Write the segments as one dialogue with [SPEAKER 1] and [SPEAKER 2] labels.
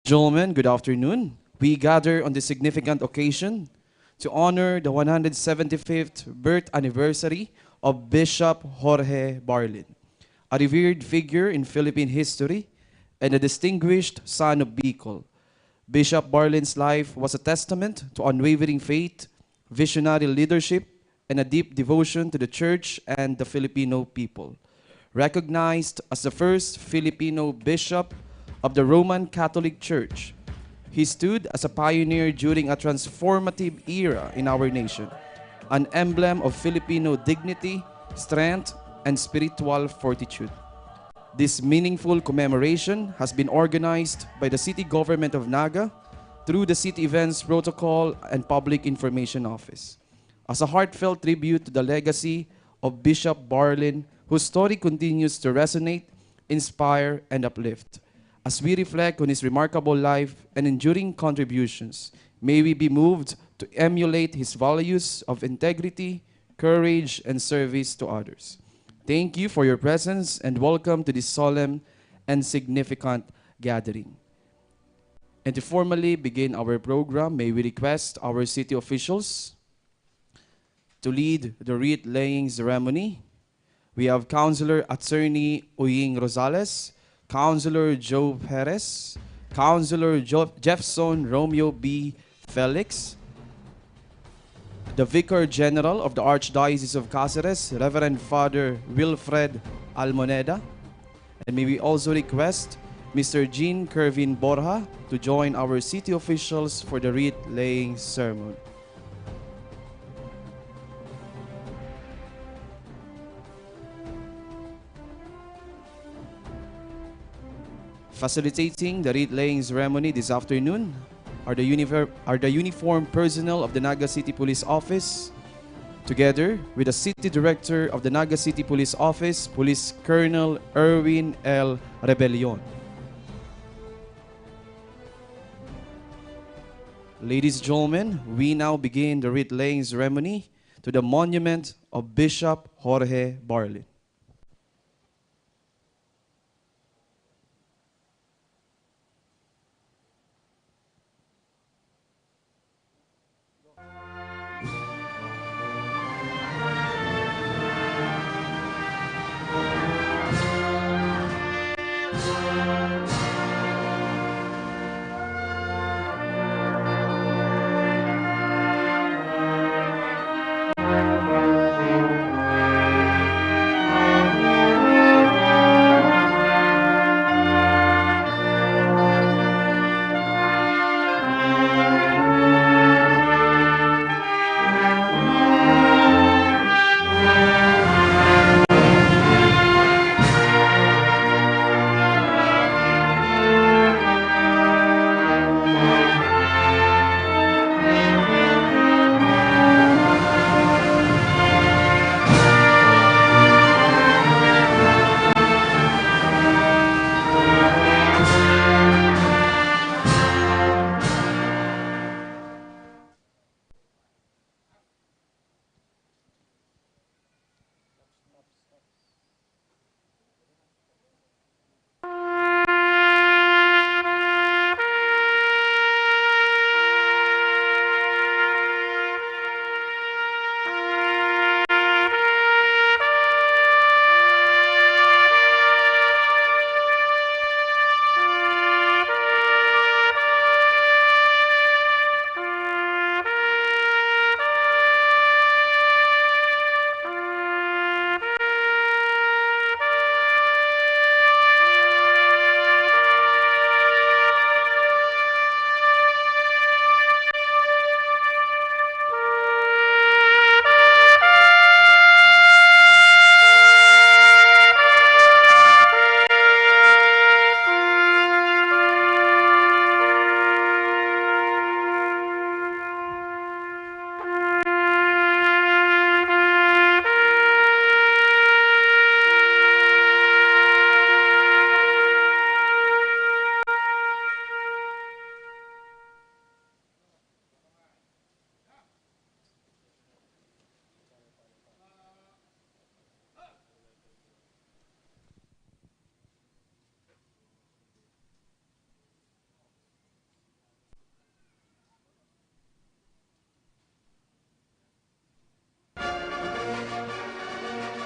[SPEAKER 1] Gentlemen, good afternoon. We gather on this significant occasion to honor the 175th birth anniversary of Bishop Jorge Barlin, a revered figure in Philippine history and a distinguished son of Bicol. Bishop Barlin's life was a testament to unwavering faith, visionary leadership, and a deep devotion to the church and the Filipino people. Recognized as the first Filipino bishop of the Roman Catholic Church, he stood as a pioneer during a transformative era in our nation, an emblem of Filipino dignity, strength, and spiritual fortitude. This meaningful commemoration has been organized by the City Government of Naga through the City Events Protocol and Public Information Office as a heartfelt tribute to the legacy of Bishop Barlin, whose story continues to resonate, inspire, and uplift. As we reflect on his remarkable life and enduring contributions, may we be moved to emulate his values of integrity, courage, and service to others. Thank you for your presence and welcome to this solemn and significant gathering. And to formally begin our program, may we request our city officials to lead the wreath laying ceremony. We have Councilor Attorney Uying Rosales, Councilor Joe Perez, Councilor Jefferson Romeo B. Felix, the Vicar General of the Archdiocese of Cáceres, Reverend Father Wilfred Almoneda, and may we also request Mr. Jean Kervin Borja to join our city officials for the wreath laying ceremony. Facilitating the wreath laying ceremony this afternoon are the uniformed personnel of the Naga City Police Office, together with the City Director of the Naga City Police Office, Police Colonel Erwin L. Rebellion. Ladies and gentlemen, we now begin the wreath laying ceremony to the monument of Bishop Jorge Barlin.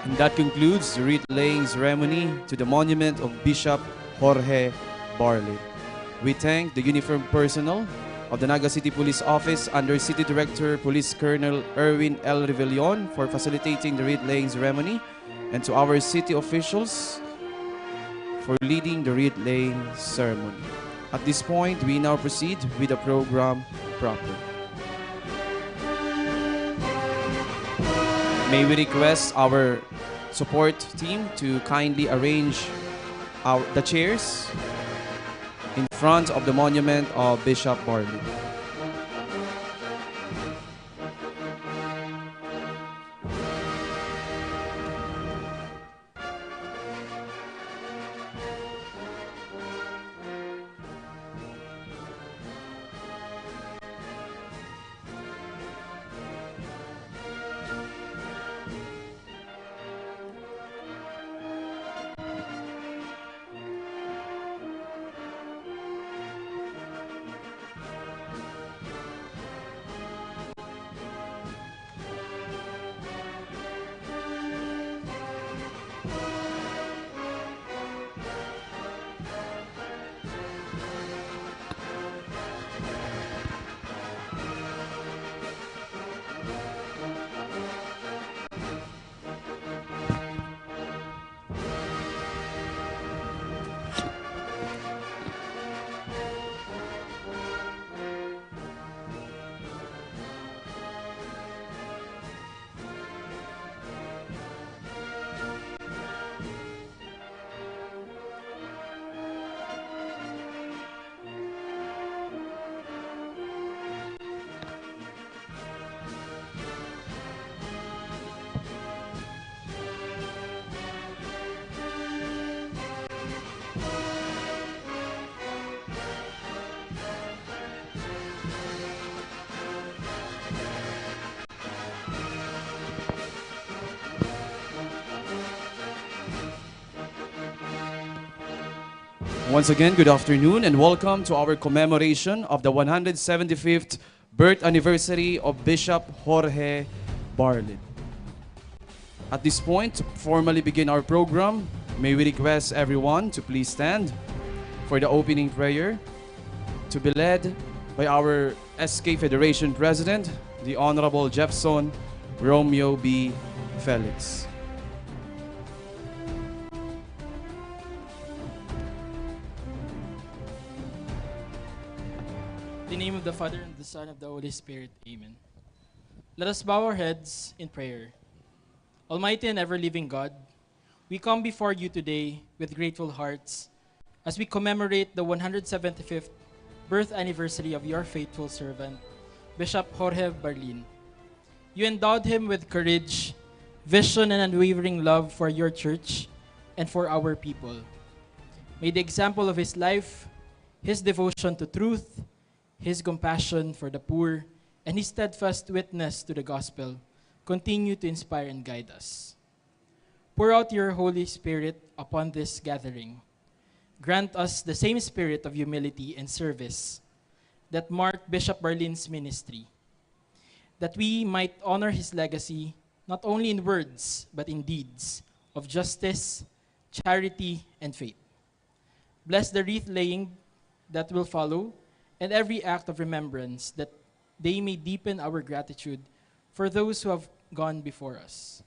[SPEAKER 1] And that concludes the wreath laying ceremony to the monument of Bishop Jorge Barlin. We thank the uniformed personnel of the Naga City Police Office under City Director Police Colonel Erwin L. Revillon for facilitating the wreath laying ceremony, and to our city officials for leading the wreath laying ceremony. At this point, we now proceed with the program proper. May we request our support team to kindly arrange the chairs in front of the monument of Bishop Barlin. Once again, good afternoon and welcome to our commemoration of the 175th birth anniversary of Bishop Jorge Barlin. At this point, to formally begin our program, may we request everyone to please stand for the opening prayer to be led by our SK Federation President, the Honorable Jefferson Romeo B. Felix.
[SPEAKER 2] In the name of the Father, and the Son, and of the Holy Spirit. Amen. Let us bow our heads in prayer. Almighty and ever-living God, we come before you today with grateful hearts as we commemorate the 175th birth anniversary of your faithful servant, Bishop Jorge Barlin. You endowed him with courage, vision, and unwavering love for your church and for our people. May the example of his life, his devotion to truth, his compassion for the poor, and his steadfast witness to the gospel continue to inspire and guide us. Pour out your Holy Spirit upon this gathering. Grant us the same spirit of humility and service that marked Bishop Barlin's ministry, that we might honor his legacy not only in words but in deeds of justice, charity, and faith. Bless the wreath laying that will follow and every act of remembrance, that they may deepen our gratitude for those who have gone before us.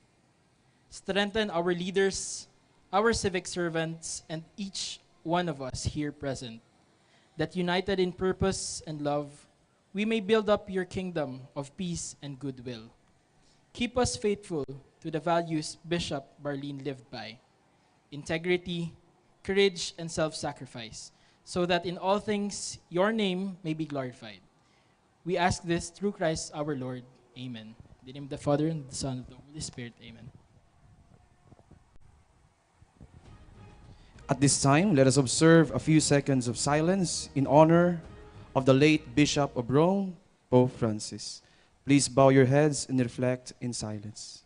[SPEAKER 2] Strengthen our leaders, our civic servants, and each one of us here present, that united in purpose and love, we may build up your kingdom of peace and goodwill. Keep us faithful to the values Bishop Barlin lived by: integrity, courage, and self-sacrifice, so that in all things your name may be glorified. We ask this through Christ our Lord. Amen. In the name of the Father, and the Son, and of the Holy Spirit. Amen.
[SPEAKER 1] At this time, let us observe a few seconds of silence in honor of the late Bishop of Rome, Pope Francis. Please bow your heads and reflect in silence.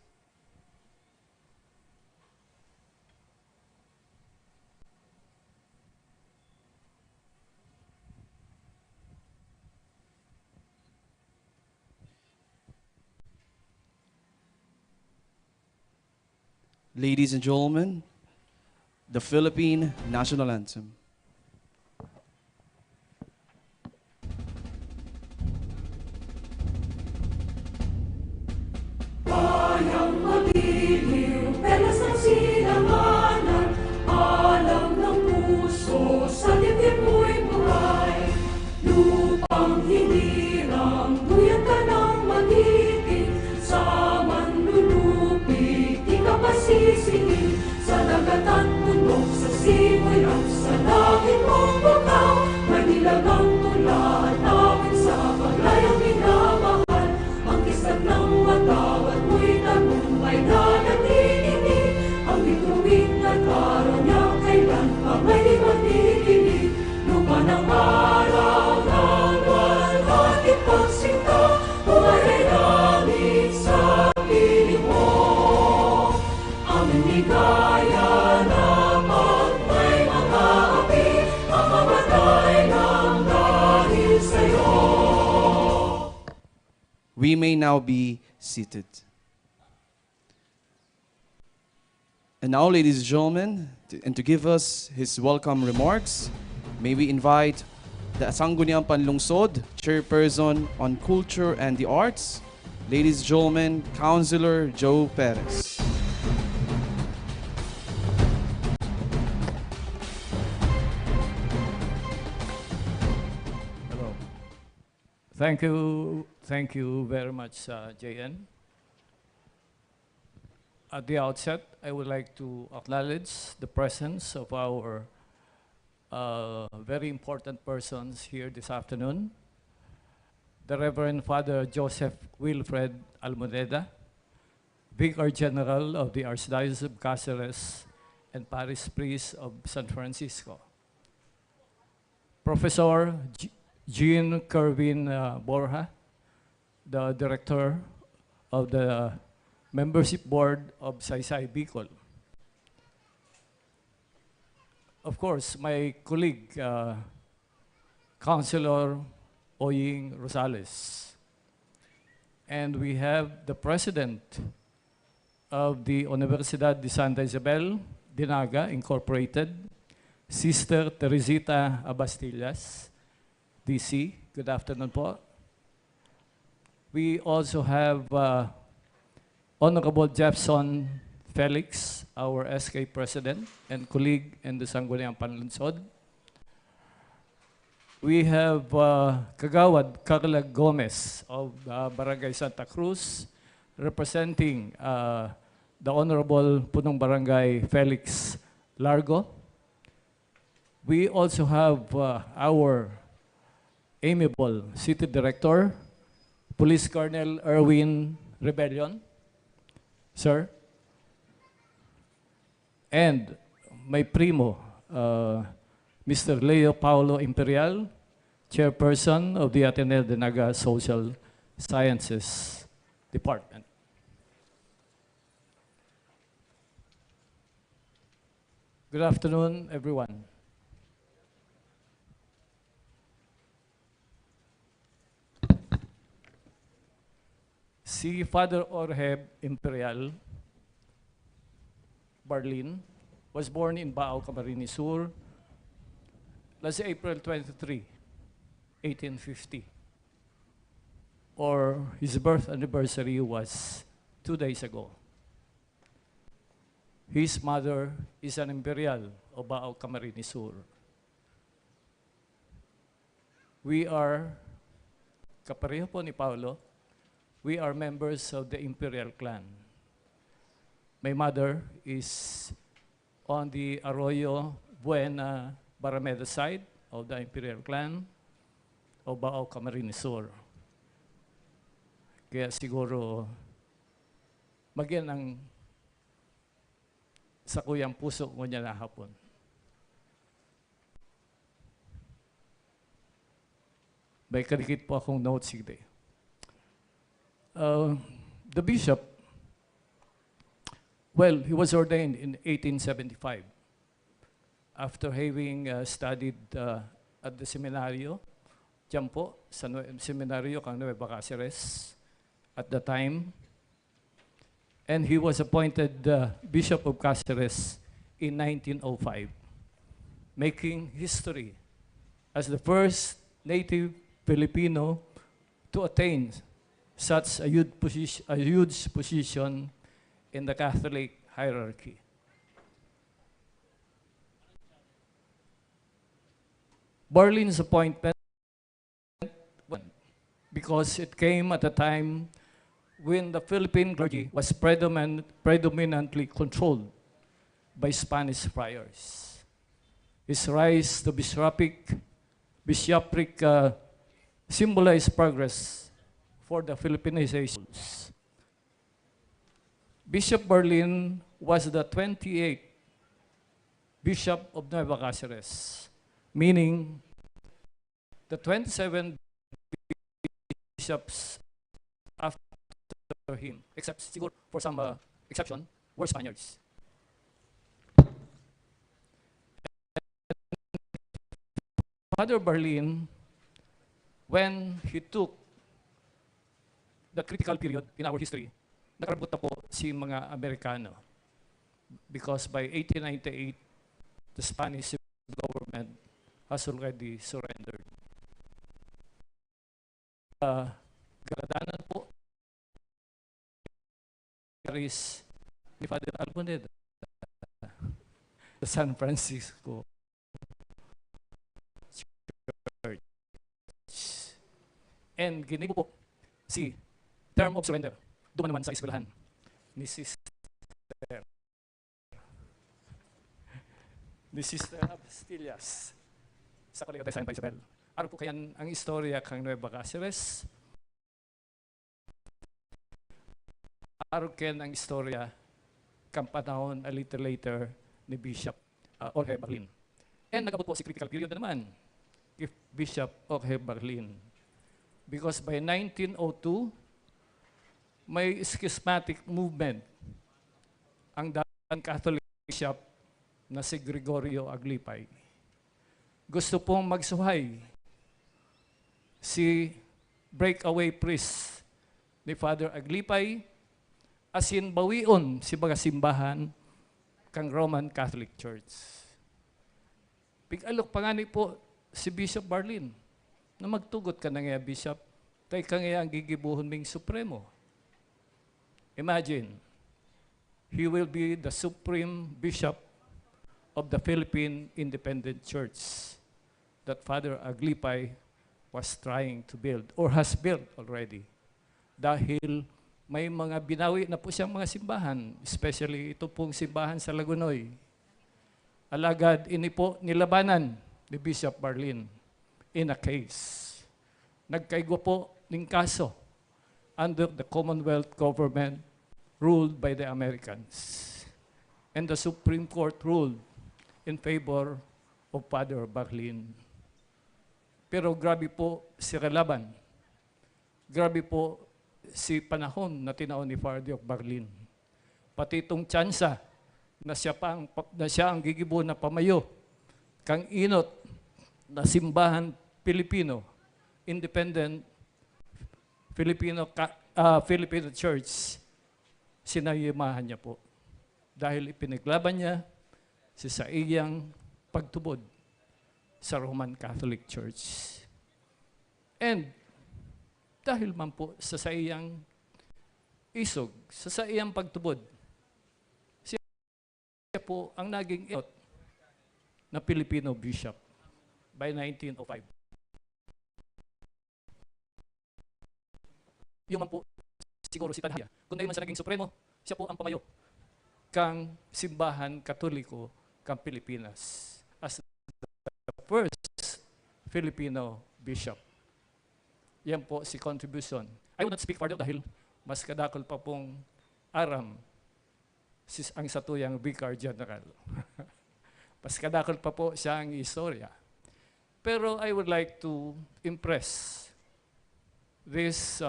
[SPEAKER 1] Ladies and gentlemen, the Philippine National Anthem.
[SPEAKER 3] Bayang mabiliw, pelas ng sinangalan, alam ng puso, sa dibdib mo'y buhay. Lupang hinirang, duyan ka ng magiging, sa manlulupig, di ka pasisingin, sa dagat at bundok, sa simoy at sa langit mong bakaw, may nilagang tulad, awit sa paglayang minamahal, ang kislat ng watawat mo'y tagumpay na nagtiginig, ang bituin at araw niya kailan pa may di matiginig, lupa ng araw ng walhati pagsinta, buhay ay langit sa piling mo, aming ligaya na pag may mga api, ang mamatay ng dahil sa'yo.
[SPEAKER 1] We may now be seated. And now, ladies and gentlemen, to give us his welcome remarks, may we invite the Sangguniang Panlungsod, Chairperson on Culture and the Arts, ladies and gentlemen, Councilor Joe Perez.
[SPEAKER 4] Hello. Thank you very much, JN. At the outset, I would like to acknowledge the presence of our very important persons here this afternoon. The Reverend Father Joseph Wilfred Almoneda, Vicar General of the Archdiocese of Cáceres and Parish Priest of San Francisco. Professor Jean Kerwin Borja, the Director of the Membership Board of Saysay Bicol. Of course, my colleague, Councilor Oying Rosales. And we have the President of the Universidad de Santa Isabel de Naga, Incorporated, Sister Teresita Abastillas, DC. Good afternoon po. We also have Honorable Jefferson Felix, our SK President and colleague in the Sangguniang Panlungsod. We have Kagawad Carla Gomez of Barangay Santa Cruz, representing the Honorable Punong Barangay Felix Largo. We also have our amiable City Director, Police Colonel Erwin Rebellion, sir. And my primo, Mr. Leo Paulo Imperial, Chairperson of the Ateneo de Naga Social Sciences Department. Good afternoon, everyone. Si Father Jorge Imperial Barlin was born in Bao, Camarines Sur, last April 23, 1850. Or his birth anniversary was 2 days ago. His mother is an Imperial of Bao, Camarines Sur. We are, kapareho po ni Paulo, we are members of the Imperial clan. My mother is on the Arroyo Buena Barameda side of the Imperial clan of Bao, Camarines Sur. Kaya siguro magyan ang sa kuyang puso mo niya na hapon. May kadikit po akong notes today. The bishop, well, he was ordained in 1875 after having studied at the seminaryo, dyan po, sa seminaryo kang Nueva Cáceres at the time. and he was appointed the Bishop of Cáceres in 1905, making history as the first native Filipino to attain such a huge position in the Catholic hierarchy. Barlin's appointment, because it came at a time when the Philippine clergy was predominantly controlled by Spanish friars. His rise to bishopric symbolized progress for the Filipinization. Bishop Barlin was the 28th Bishop of Nueva Cáceres, meaning the 27 bishops after him, except siguro for some exception, were Spaniards. Father Barlin, when he took the critical period in our history, nakarabot na po si mga Amerikano. Because by 1898, the Spanish government has already surrendered. Galadanan po is ni Father Alboneda sa San Francisco Church. And ginigo po si term of surrender. Doon naman sa eskwelahan ni Sister Abastillas sa Colegio de Santa Isabel. Araw po kayan ang istorya kang Nueva Cáceres. Araw kayan ang istorya kang panahon a little later ni Bishop Jorge Barlin. And nagabot po si critical period na naman if Bishop Jorge Barlin. Because by 1902, may schismatic movement ang dating Catholic bishop na si Gregorio Aglipay. Gusto pong magsuhay si breakaway priest ni Father Aglipay asin bawion si mga simbahan kang Roman Catholic Church. Pigalok pangani po si Bishop Barlin na magtugot ka na nga Bishop tay ka nga ang gigibuhon ming Supremo. Imagine, he will be the Supreme Bishop of the Philippine Independent Church that Father Aglipay was trying to build or has built already. Dahil may mga binawi na po siyang mga simbahan, especially ito pong simbahan sa Lagunoy. Alagad ini po nilabanan ni Bishop Barlin in a case. Nagkaigwa po ng kaso under the Commonwealth government ruled by the Americans. And the Supreme Court ruled in favor of Father Barlin. Pero grabe po si kalaban. Grabe po si panahon na tinaon ni Father Barlin. Pati itong tsansa na siya ang gigibo na pamayo kang inot na simbahan Pilipino, independent Filipino Church, sinayimahan niya po. Dahil ipinaglaban niya sa iyang pagtubod sa Roman Catholic Church. And dahil man po sa iyang isog, sa iyang pagtubod, siya po ang naging inot na Filipino bishop by 1905. Yung man po, siguro si Tadhaya, kung dahil man sa naging supremo, siya po ang pamayo kang simbahan katoliko kang Pilipinas as the first Filipino bishop. Yan po si contribution. I will not speak further dahil mas kadakol pa pong aram ang satuyang Vicar General. Mas kadakol pa po siya ang istorya. Pero I would like to impress this,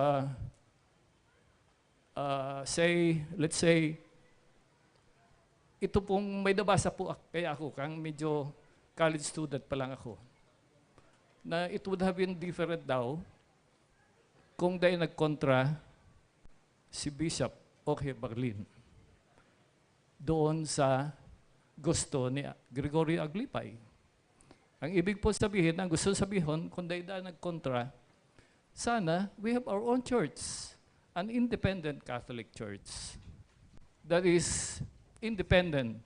[SPEAKER 4] let's say, ito pong may nabasa po kaya ako, kang medyo college student pa lang ako, na it would have been different daw kung dahil nagkontra si Bishop Jorge Barlin doon sa gusto ni Gregorio Aglipay. Ang ibig po sabihin, ang gusto sabihin, kung daida nagkontra, sana we have our own church, an independent Catholic church that is independent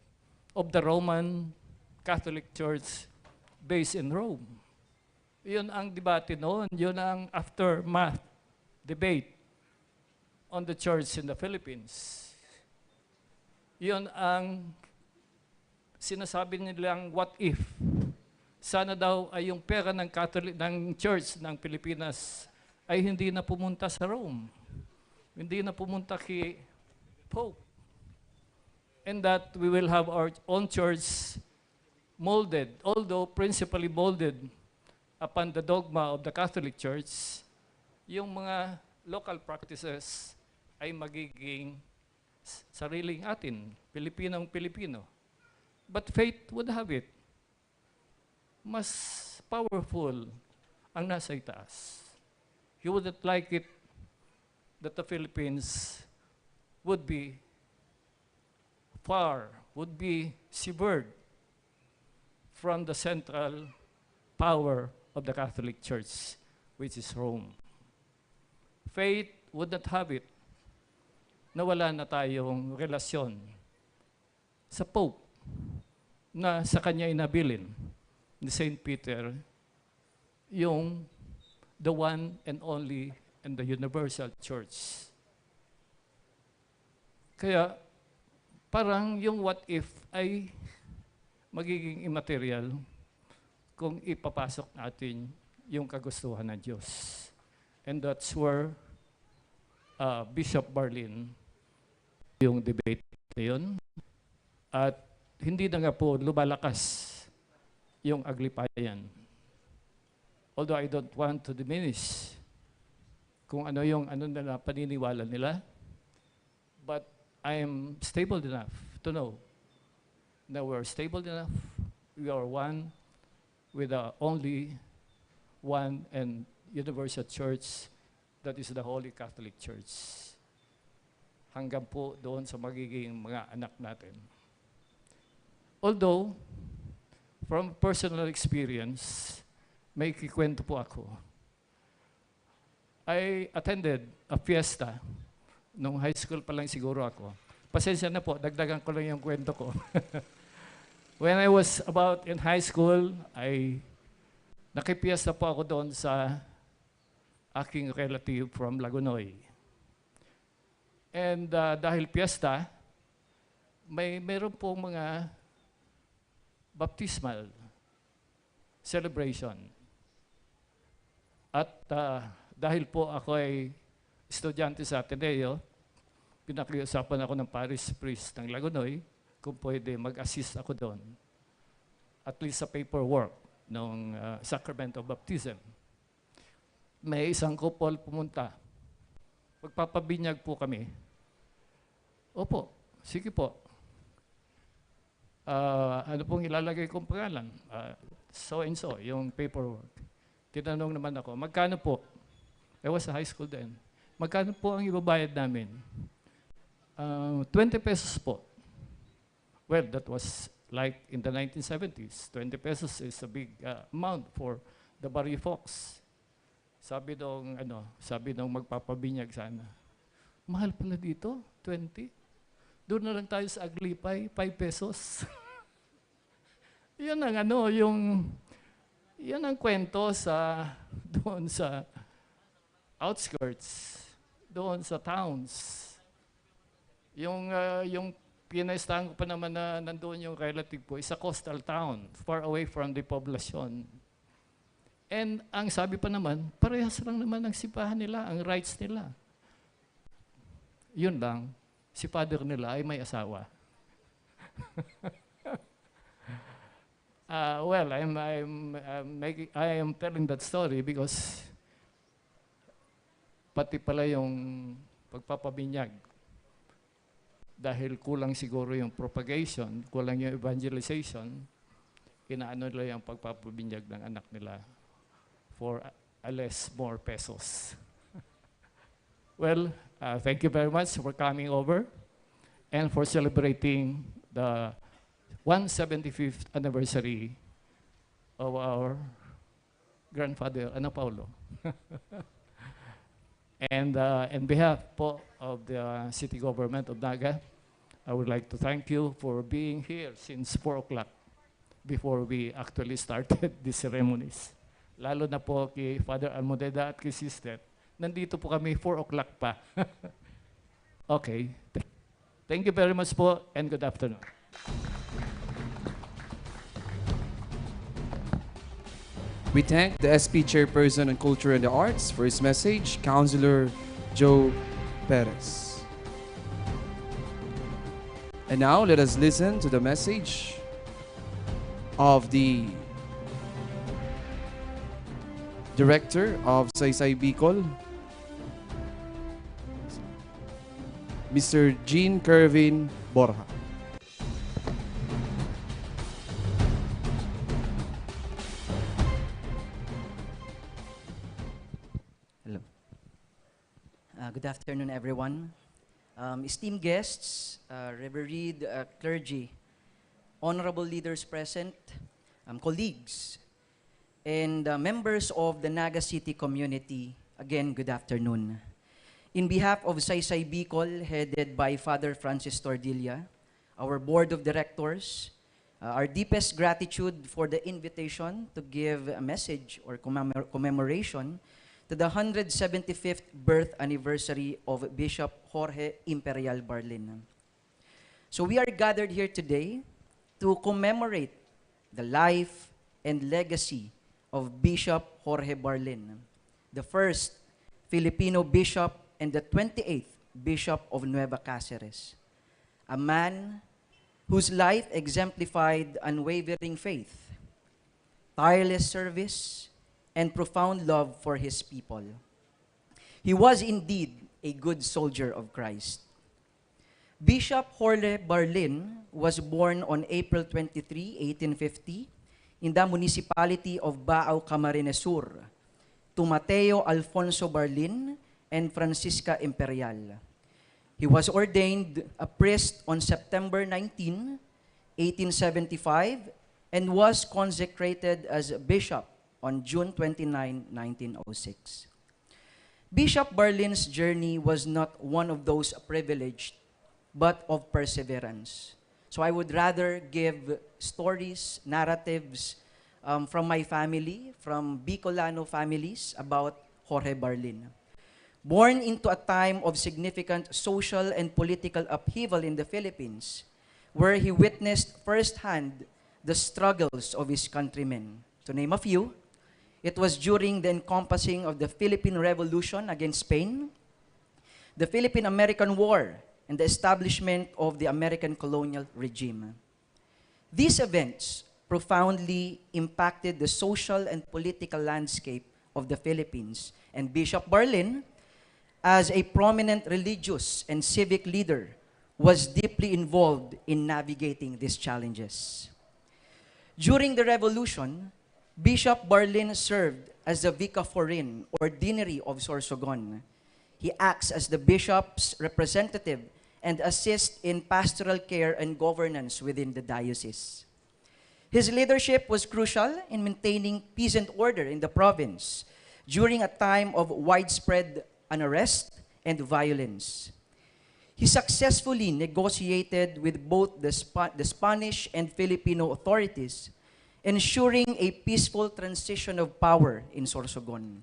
[SPEAKER 4] of the Roman Catholic Church based in Rome. Yun ang debate noon, yun ang aftermath debate on the church in the Philippines. Yun ang sinasabi nilang what if. Sana daw ay yung pera ng Catholic ng Church ng Pilipinas ay hindi na pumunta sa Rome. Hindi na pumunta kay Pope. And that we will have our own church molded, although principally molded upon the dogma of the Catholic Church, yung mga local practices ay magiging sariling atin, Pilipinong-Pilipino. But fate would have it, mas powerful ang nasa itaas. He wouldn't like it that the Philippines would be would be severed from the central power of the Catholic Church, which is Rome. Fate would not have it na wala na tayong relasyon sa Pope na sa kanya inabilin ni St. Peter yung the one and only and the universal church. Kaya parang yung what if ay magiging immaterial kung ipapasok natin yung kagustuhan ng Diyos. And that's where Bishop Barlin yung debate na yun. At hindi na nga po lumalakas yung aglipayan. Although I don't want to diminish kung ano yung na paniniwala nila, but I am stable enough to know that we're stable enough, we are one with the only one and universal church that is the Holy Catholic Church. Hanggang po doon sa magiging mga anak natin. Although, from personal experience, may kikwento po ako. I attended a fiesta nung high school pa lang siguro ako. Pasensya na po, dagdagan ko lang yung kwento ko. When I was about in high school, nakipiesta po ako doon sa aking relative from Lagunoy. And dahil piyesta, mayroon po mga baptismal celebration. At dahil po ako ay estudyante sa Ateneo, pinakiusapan ako ng parish priest ng Lagunoy kung pwede mag-assist ako doon. At least sa paperwork ng sacrament of baptism. May isang couple pumunta. Magpapabinyag po kami. Opo, sige po. Ano pong ilalagay kong pangalan? So and so, yung paperwork. Tinanong naman ako, magkano po? I was sa high school then. Magkano po ang ibabayad namin? 20 pesos po. Well, that was like in the 1970s. 20 pesos is a big amount for the barrio folks. Sabi nung magpapabinyag sana, mahal pala dito, 20. Doon na lang tayo sa Aglipay, 5 pesos. Yan ang kwento doon sa outskirts, doon sa towns. Yung pinestahan ko pa naman na nandoon yung relative ko, is a coastal town, far away from the population. And ang sabi pa naman, parehas lang naman ang sipahan nila, ang rights nila. Yun lang, si father nila ay may asawa. Well, I am telling that story because pati pala yung pagpapabinyag, dahil kulang siguro yung propagation, kulang yung evangelization, inaano nila yung pagpapabinyag ng anak nila for less more pesos. Well, Thank you very much for coming over and for celebrating the 175th anniversary of our grandfather, Ana Paulo. And on behalf po of the City Government of Naga, I would like to thank you for being here since 4 o'clock before we actually started the ceremonies. Lalo na po kay Father Almodeda at kay Sister. Nandito po kami 4 o'clock pa. Okay. Thank you very much po and good afternoon.
[SPEAKER 1] We thank the SP Chairperson on Culture and the Arts for his message, Councilor Joe Perez. And now let us listen to the message of the Director of Saysay Bicol, Mr. Jean Kervin Borja.
[SPEAKER 5] Hello. Good afternoon, everyone. Esteemed guests, revered clergy, honorable leaders present, colleagues, and members of the Naga City community, again, good afternoon. In behalf of Saysay Bicol, headed by Father Francis Tordilla, our board of directors, our deepest gratitude for the invitation to give a message or commemoration to the 175th birth anniversary of Bishop Jorge Imperial Barlin. So we are gathered here today to commemorate the life and legacy of Bishop Jorge Barlin, the first Filipino bishop and the 28th Bishop of Nueva Cáceres, a man whose life exemplified unwavering faith, tireless service, and profound love for his people. He was indeed a good soldier of Christ. Bishop Jorge Barlin was born on April 23, 1850, in the municipality of Baao, Camarines Sur, to Mateo Alfonso Barlin and Francisca Imperial. He was ordained a priest on September 19, 1875, and was consecrated as bishop on June 29, 1906. Bishop Barlin's journey was not one of those privileged, but of perseverance. So I would rather give stories, narratives from my family, from Bicolano families about Jorge Barlin. Born into a time of significant social and political upheaval in the Philippines, where he witnessed firsthand the struggles of his countrymen. To name a few, it was during the encompassing of the Philippine Revolution against Spain, the Philippine-American War, and the establishment of the American colonial regime. These events profoundly impacted the social and political landscape of the Philippines, and Bishop Barlin, as a prominent religious and civic leader, was deeply involved in navigating these challenges. During the revolution, Bishop Barlin served as the Vicar Foreign or Deanery of Sorsogon. He acts as the bishop's representative and assists in pastoral care and governance within the diocese. His leadership was crucial in maintaining peace and order in the province during a time of widespread unrest and violence. He successfully negotiated with both the Spanish and Filipino authorities, ensuring a peaceful transition of power in Sorsogon.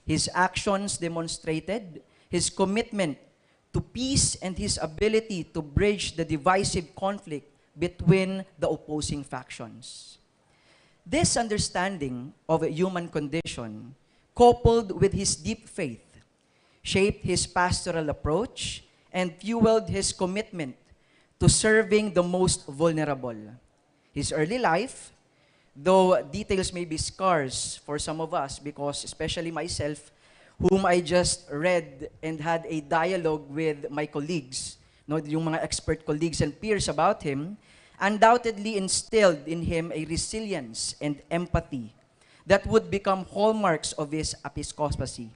[SPEAKER 5] His actions demonstrated his commitment to peace and his ability to bridge the divisive conflict between the opposing factions. This understanding of a human condition, coupled with his deep faith, shaped his pastoral approach and fueled his commitment to serving the most vulnerable. His early life, though details may be scarce for some of us, because especially myself, whom I just read and had a dialogue with my colleagues, no, yung mga expert colleagues and peers about him, undoubtedly instilled in him a resilience and empathy that would become hallmarks of his episcopacy.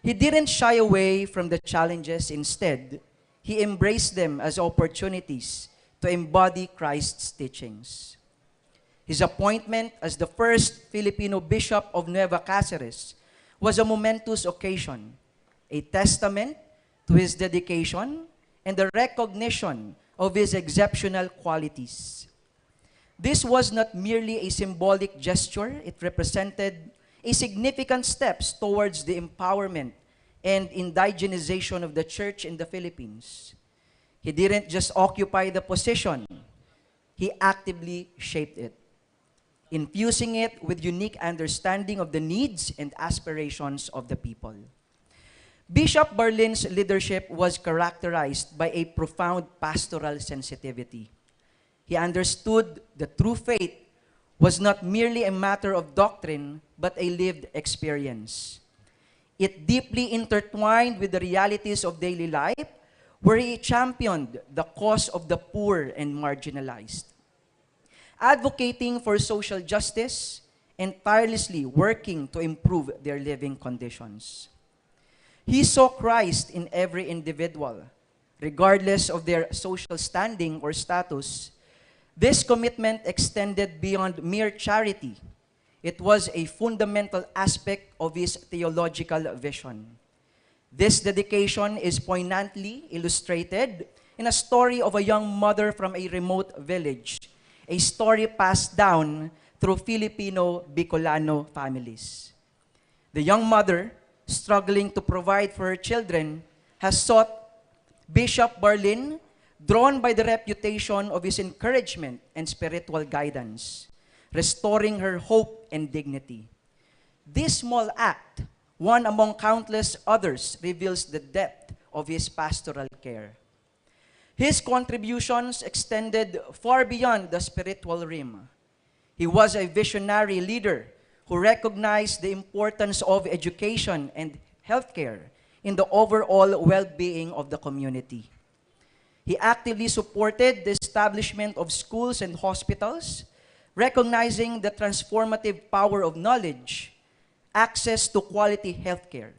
[SPEAKER 5] He didn't shy away from the challenges. Instead, he embraced them as opportunities to embody Christ's teachings. His appointment as the first Filipino Bishop of Nueva Cáceres was a momentous occasion, a testament to his dedication and the recognition of his exceptional qualities. This was not merely a symbolic gesture, it represented a significant steps towards the empowerment and indigenization of the church in the Philippines. He didn't just occupy the position, he actively shaped it, infusing it with unique understanding of the needs and aspirations of the people. Bishop Barlin's leadership was characterized by a profound pastoral sensitivity. He understood that true faith was not merely a matter of doctrine, but a lived experience. It deeply intertwined with the realities of daily life, where he championed the cause of the poor and marginalized, advocating for social justice and tirelessly working to improve their living conditions. He saw Christ in every individual, regardless of their social standing or status. This commitment extended beyond mere charity. It was a fundamental aspect of his theological vision. This dedication is poignantly illustrated in a story of a young mother from a remote village, a story passed down through Filipino Bicolano families. The young mother, struggling to provide for her children, has sought Bishop Barlin, drawn by the reputation of his encouragement and spiritual guidance, restoring her hope and dignity. This small act, one among countless others, reveals the depth of his pastoral care. His contributions extended far beyond the spiritual realm. He was a visionary leader who recognized the importance of education and healthcare in the overall well-being of the community. He actively supported the establishment of schools and hospitals, recognizing the transformative power of knowledge, access to quality healthcare.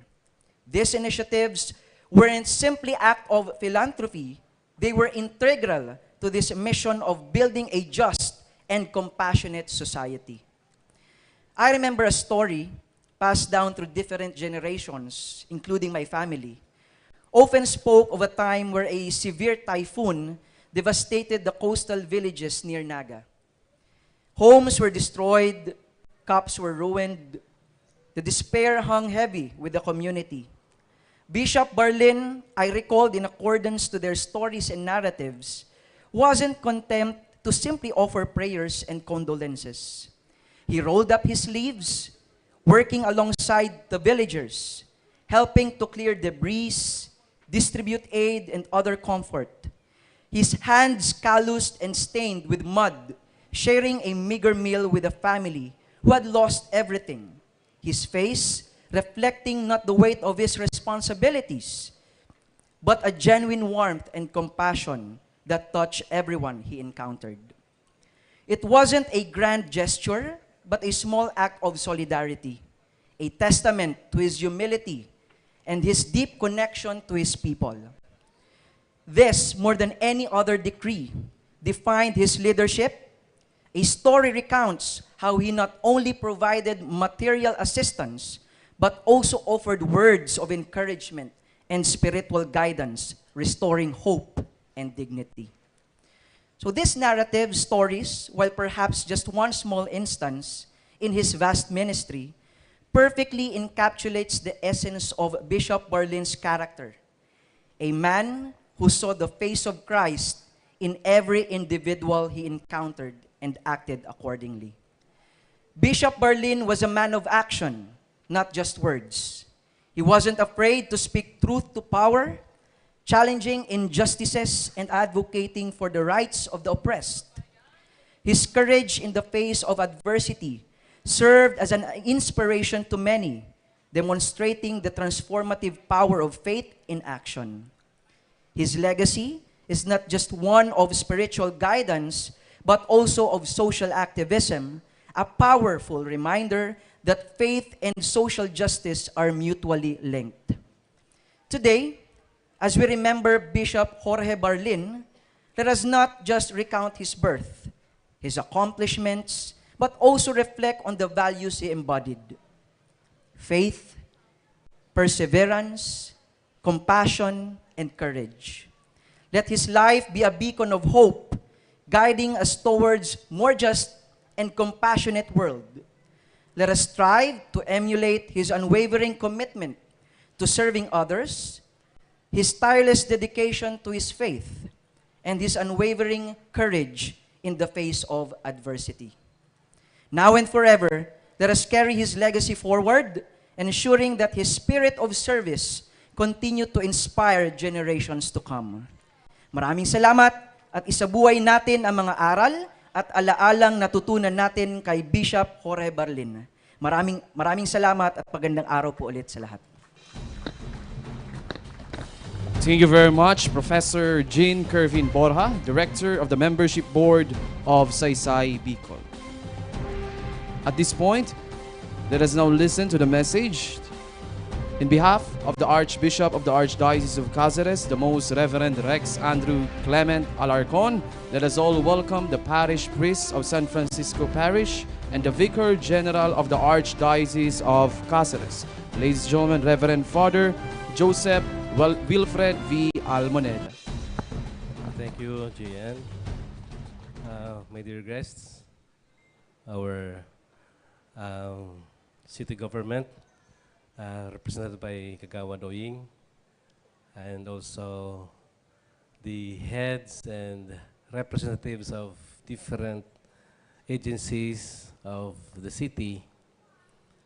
[SPEAKER 5] These initiatives weren't simply acts of philanthropy, they were integral to this mission of building a just and compassionate society. I remember a story passed down through different generations, including my family, often spoke of a time where a severe typhoon devastated the coastal villages near Naga. Homes were destroyed, crops were ruined, the despair hung heavy with the community. Bishop Barlin, I recalled in accordance to their stories and narratives, wasn't content to simply offer prayers and condolences. He rolled up his sleeves, working alongside the villagers, helping to clear debris, distribute aid and other comfort. His hands calloused and stained with mud, sharing a meager meal with a family who had lost everything. His face reflecting not the weight of his responsibilities, but a genuine warmth and compassion that touched everyone he encountered. It wasn't a grand gesture, but a small act of solidarity, a testament to his humility and his deep connection to his people. This, more than any other decree, defined his leadership. A story recounts how he not only provided material assistance, but also offered words of encouragement and spiritual guidance, restoring hope and dignity. So these narrative stories, while perhaps just one small instance in his vast ministry, perfectly encapsulates the essence of Bishop Barlin's character, a man who saw the face of Christ in every individual he encountered and acted accordingly. Bishop Barlin was a man of action, not just words. He wasn't afraid to speak truth to power, challenging injustices and advocating for the rights of the oppressed. His courage in the face of adversity served as an inspiration to many, demonstrating the transformative power of faith in action. His legacy is not just one of spiritual guidance, but also of social activism, a powerful reminder that faith and social justice are mutually linked. Today, as we remember Bishop Jorge Barlin, let us not just recount his birth, his accomplishments, but also reflect on the values he embodied: faith, perseverance, compassion, and courage. Let his life be a beacon of hope, guiding us towards more just and compassionate world. Let us strive to emulate his unwavering commitment to serving others, his tireless dedication to his faith, and his unwavering courage in the face of adversity. Now and forever, let us carry his legacy forward, ensuring that his spirit of service continue to inspire generations to come. Maraming salamat at isabuhay natin ang mga aral at alaalang natutunan natin kay Bishop Jorge Barlin. Maraming salamat at magandang araw po ulit sa lahat.
[SPEAKER 1] Thank you very much, Professor Jean Kervin Borja, Director of the Membership Board of Saysay Bicol. At this point, let us now listen to the message. In behalf of the Archbishop of the Archdiocese of Cáceres, the Most Reverend Rex Andrew Clement Alarcon, let us all welcome the Parish Priest of San Francisco Parish and the Vicar General of the Archdiocese of Cáceres, ladies and gentlemen, Reverend Father Joseph Wilfred V. Almoneda.
[SPEAKER 6] Thank you, Gian. My dear guests, our city government, represented by Kagawad Oying, and also the heads and representatives of different agencies of the city.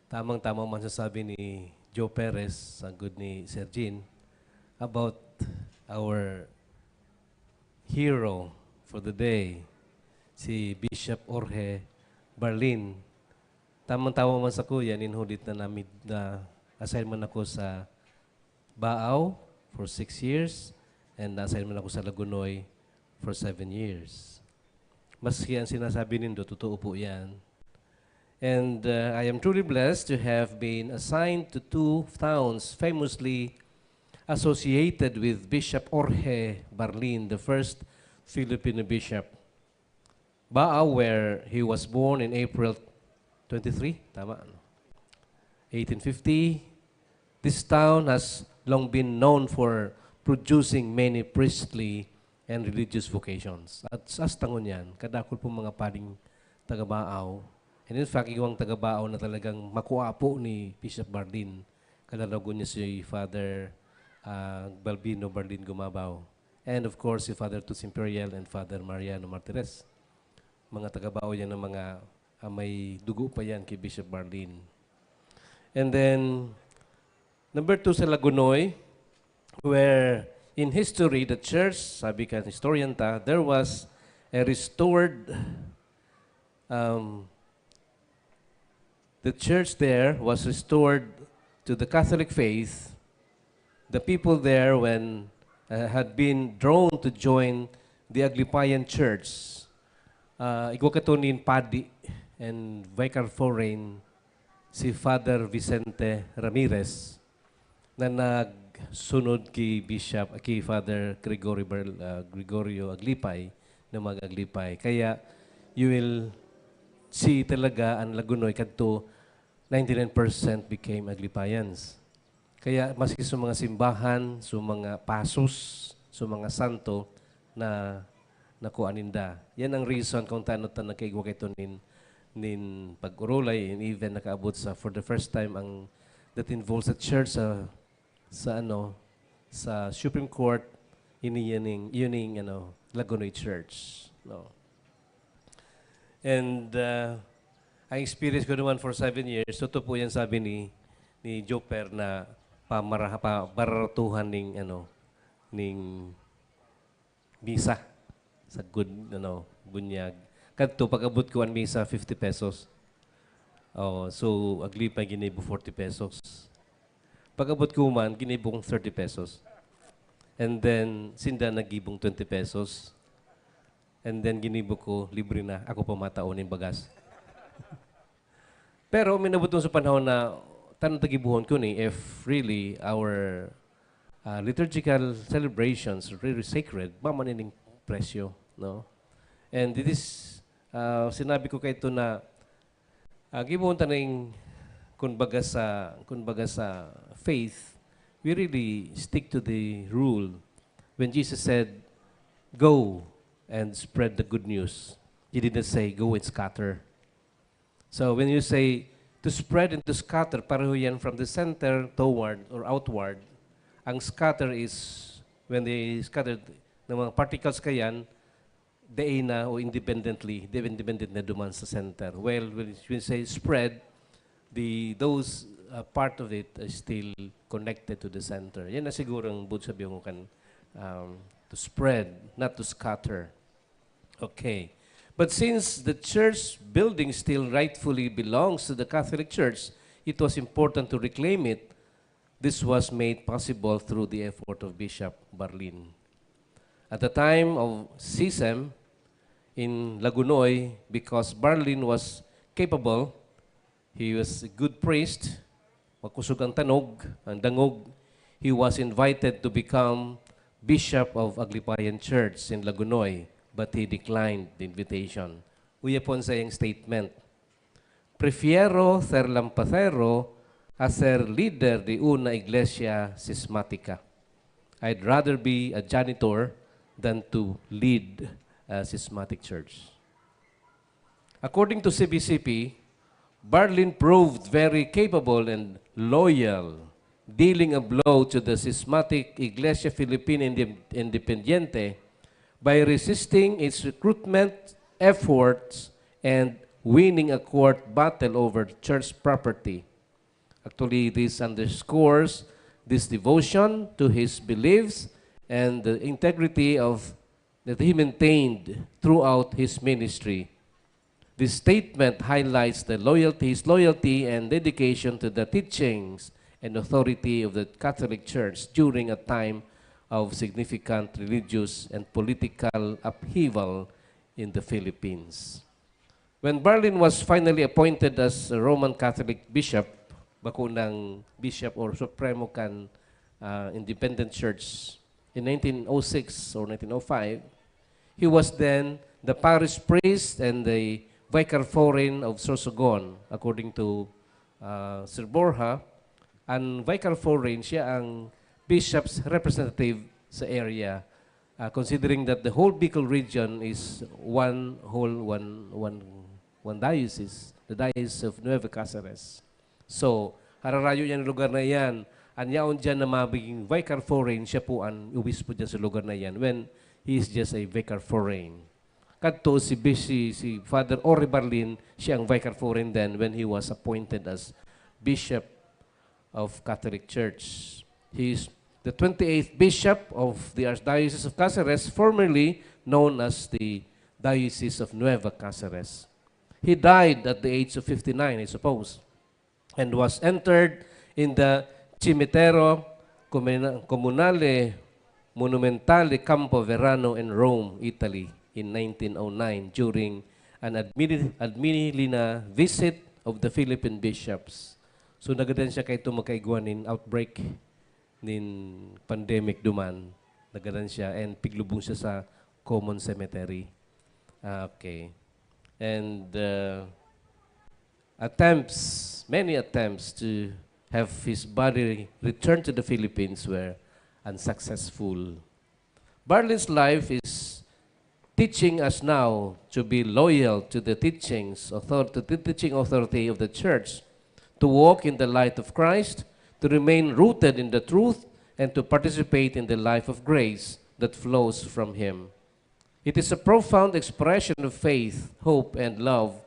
[SPEAKER 6] Tamang-tama man sasabi ni Joe Perez, ang good ni Sir Jean, about our hero for the day, si Bishop Jorge Barlin. Tamang-tama man sa kuya, ninhulit na namin na assignment ako sa Baaw for 6 years and na-assignment ako sa Lagunoy for 7 years. Maski ang sinasabi nindo, totoo po yan. And I am truly blessed to have been assigned to 2 towns famously associated with Bishop Jorge Barlin, the first Filipino bishop. Baaw, where he was born in April 23, tama? 1850. This town has long been known for producing many priestly and religious vocations. At sa tangon yan, kadakol po mga paring taga-Baaw. And in fact, iwang taga-Baaw na talagang makuha po ni Bishop Barlin. Kalalago niya si Father Balbino Barlin Gumabaw. And of course, si Father Tuts Imperial and Father Mariano Martires. Mga taga-Baaw yan ng mga may dugo pa yan kay Bishop Barlin. And then, number 2 sa Lagunoy, where in history, the church, sabi ka historian ta, there was a restored, the church there was restored to the Catholic faith. The people there, when had been drawn to join the Aglipayan Church, ikaw katunin Padi and Vicar Foreign, si Father Vicente Ramirez, na nagsunod kay Bishop, kay Father Gregorio Aglipay, na mag-Aglipay. Kaya, you will see talaga ang Lagunoy kadto 99% became Aglipayans. Kaya, maski sa mga simbahan, sa mga pasos, sa mga santo, na nakuaninda. Yan ang reason kung taano ta nakaigwa kay nin pag-urulay, and even nakaabot sa for the first time ang that involves the church sa Supreme Court yuning Lagunoy Church, no. And ang experience ko naman for 7 years, totoo po yan sabi ni Joper na pamaratuhan ning misa sa bunyag. Kadto pag-abot ko ang misa 50 pesos. Oh, so Aglipay ginibo 40 pesos. Pag-abot ko man ginibong 30 pesos. And then sinda nagibong 20 pesos. And then ginibo ko libre na ako pa mataon ng bagas. Pero minabot sa panahon na tanong tagibuhon ko ni if really our liturgical celebrations are really sacred, mamanining presyo, no? And it is, sinabi ko kay ito na, gibuhon taning kunbaga sa faith, we really stick to the rule. When Jesus said, go and spread the good news, he didn't say, go and scatter. So when you say, to spread and to scatter, pareho yan from the center toward or outward. Ang scatter is, when they scattered, ng mga particles kayan, they na o independently, they're independent na duman sa center. Well, when you say spread, those part of it is still connected to the center. Yan na siguro ang bud sabi mo kan, to spread, not to scatter. Okay. But since the church building still rightfully belongs to the Catholic Church, it was important to reclaim it. This was made possible through the effort of Bishop Barlin. At the time of CEPPIO in Lagunoy, because Barlin was capable, he was a good priest, makusog ang tanog, ang dangog, he was invited to become Bishop of Aglipayan Church in Lagunoy, but he declined the invitation. Uya po sa iyang statement, prefiero ser lampacero a ser líder de una iglesia cismática. I'd rather be a janitor than to lead a schismatic church. According to CBCP, Barlin proved very capable and loyal, dealing a blow to the schismatic Iglesia Filipina Independiente by resisting its recruitment efforts and winning a court battle over church property. Actually, this underscores this devotion to his beliefs and the integrity that he maintained throughout his ministry. This statement highlights his loyalty and dedication to the teachings and authority of the Catholic Church during a time of significant religious and political upheaval in the Philippines. When Barlin was finally appointed as a Roman Catholic bishop, bakunang bishop or supremo kan independent church in 1906 or 1905, he was then the parish priest and the vicar foreign of Sorsogon, according to Sir Borja. And vicar foreign, siya ang bishop's representative sa area, considering that the whole Bicol region is one diocese, the Diocese of Nueva Cáceres. So, hararayo yan lugar na yan. Anyaon dyan na mabiging vicar foreign, siya po ang obispo dyan sa lugar na yan when he is just a vicar foreign. Kadto si Father Jorge Barlin, siya ang vicar foreign then when he was appointed as Bishop of Catholic Church. He is the 28th Bishop of the Archdiocese of Cáceres, formerly known as the Diocese of Nueva Cáceres. He died at the age of 59, I suppose, and was entered in the Cimitero Comunale Monumentale Campo Verano in Rome, Italy, in 1909 during an adminilina visit of the Philippine bishops. So nagadan siya kay ito makaiguanin outbreak nin pandemic duman. Nagadan siya and piglubong siya sa common cemetery. Okay. And many attempts to have his body returned to the Philippines were unsuccessful. Barlin's life is teaching us now to be loyal to the teaching authority of the church, to walk in the light of Christ, to remain rooted in the truth, and to participate in the life of grace that flows from Him. It is a profound expression of faith, hope, and love,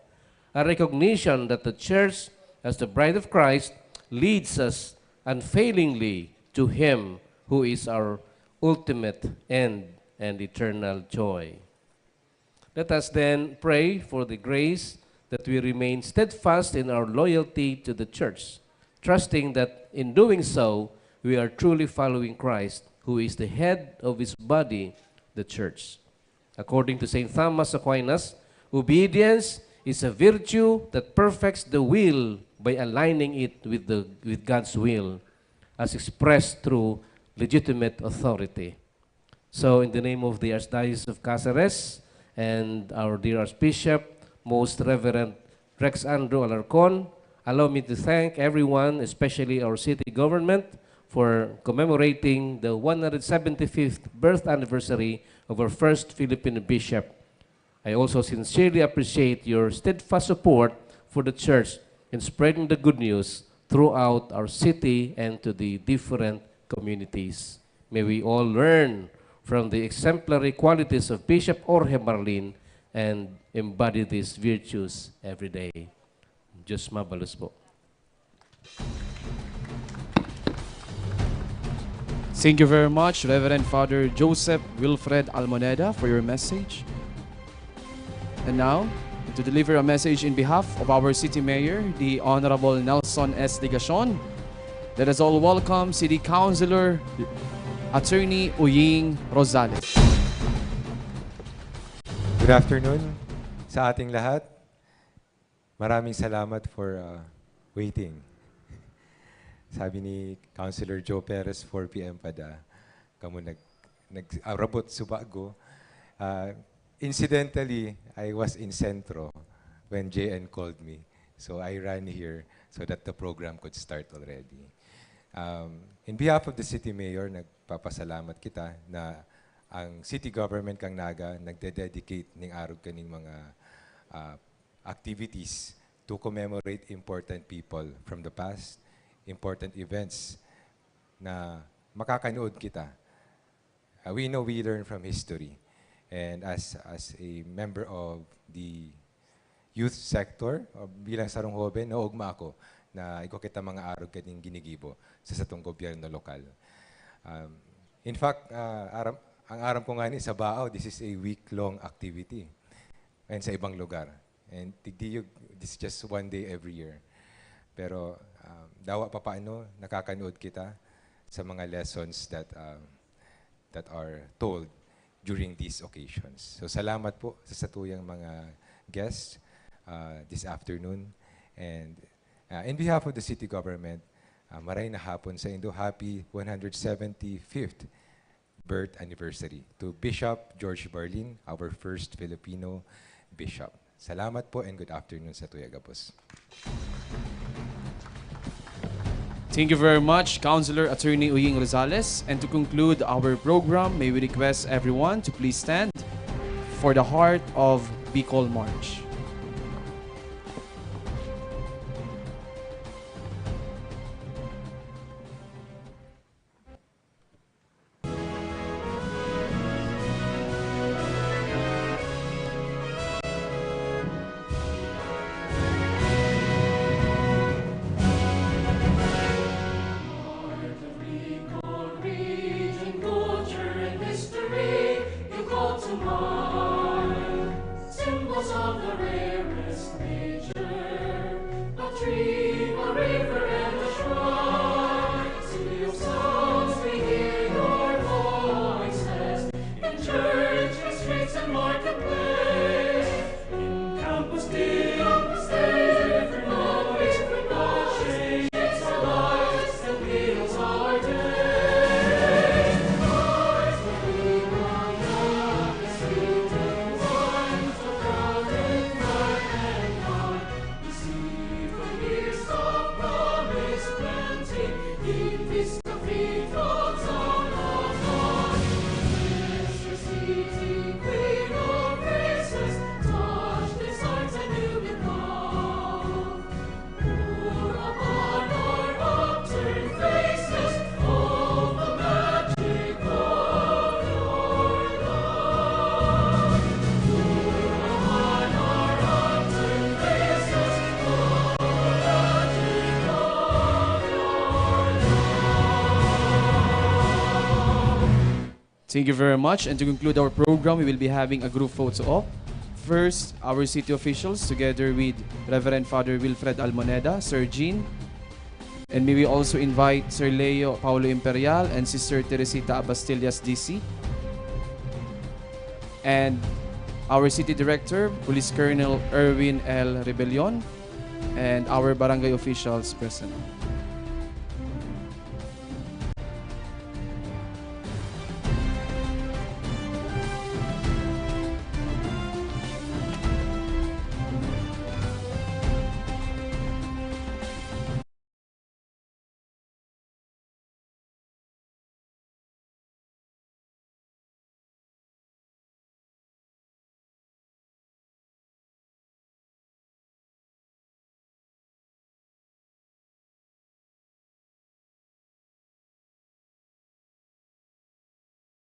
[SPEAKER 6] a recognition that the church, as the bride of Christ, leads us unfailingly to Him who is our ultimate end and eternal joy. Let us then pray for the grace that we remain steadfast in our loyalty to the church, trusting that in doing so, we are truly following Christ, who is the head of His body, the church. According to St. Thomas Aquinas, obedience is a virtue that perfects the will by aligning it with God's will as expressed through legitimate authority. So in the name of the Archdiocese of Cáceres and our dear Archbishop, Most Reverend Rex Andrew Alarcon, allow me to thank everyone, especially our city government, for commemorating the 175th birth anniversary of our first Filipino bishop. I also sincerely appreciate your steadfast support for the church in spreading the good news throughout our city and to the different communities. May we all learn from the exemplary qualities of Bishop Jorge Barlin and embody these virtues every day. Diyos mabalos po.
[SPEAKER 1] Thank you very much, Reverend Father Joseph Wilfred Almoneda, for your message. And now, to deliver a message in behalf of our City Mayor, the Honorable Nelson S. Ligacion, let us all welcome City Councilor Attorney Uying Rosales.
[SPEAKER 7] Good afternoon sa ating lahat. Maraming salamat for waiting. Sabi ni Councilor Joe Perez, 4 p.m. pa da. Kamu nag-rabot subago. Incidentally, I was in Centro when JN called me. So I ran here so that the program could start already. In behalf of the City Mayor, nagpapasalamat kita na ang City Government kang Naga nagde-dedicate ng araw kaning mga activities to commemorate important people from the past, important events na makakanood kita. We know we learn from history. And as a member of the youth sector, bilang sarong hoben, naugma ako na iko kita mga araw kaning ginigibo sa satong gobyerno lokal. In fact, ang aram ko nga ni sa Baaw, this is a week-long activity. And sa ibang lugar. And tigdiyog, this is just one day every year. Pero dawa pa paano nakakanood kita sa mga lessons that are told during these occasions. So salamat po sa satuyang mga guests this afternoon. And in behalf of the city government, maray na hapon sa Indo, happy 175th birth anniversary to Bishop Jorge Barlin, our first Filipino bishop. Salamat po and good afternoon sa Tuyagapos.
[SPEAKER 1] Thank you very much, Councilor Attorney Uying Rosales. And to conclude our program, may we request everyone to please stand for the Heart of Bicol March. Thank you very much. And to conclude our program, we will be having a group photo op. First, our city officials together with Reverend Father Wilfred Almoneda, Sir Jean, and may we also invite Sir Leo Paulo Imperial and Sister Teresita Abastillas DC. And our City Director, Police Colonel Erwin L. Rebellion, and our barangay officials present.